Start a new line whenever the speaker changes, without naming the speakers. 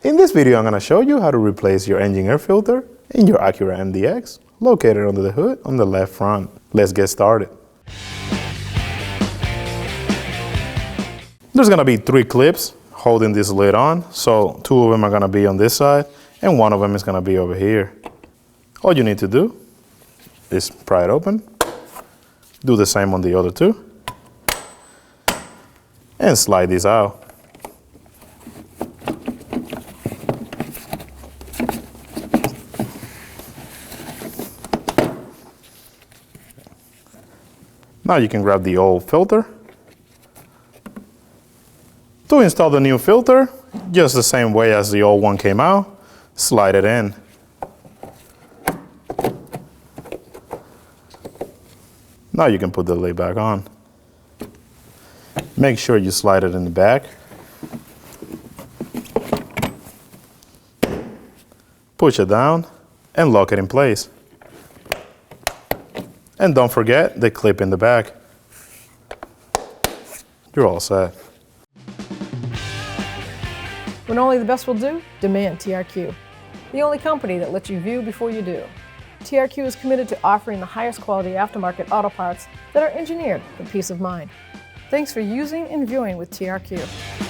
In this video, I'm going to show you how to replace your engine air filter in your Acura MDX, located under the hood on the left front. Let's get started. There's going to be 3 clips holding this lid on, so 2 of them are going to be on this side and 1 of them is going to be over here. All you need to do is pry it open, do the same on the other 2, and slide this out. Now you can grab the old filter. To install the new filter, just the same way as the old one came out, slide it in. Now you can put the lid back on. Make sure you slide it in the back. Push it down and lock it in place. And don't forget the clip in the back. You're all set.
When only the best will do, demand TRQ. The only company that lets you view before you do. TRQ is committed to offering the highest quality aftermarket auto parts that are engineered for peace of mind. Thanks for using and viewing with TRQ.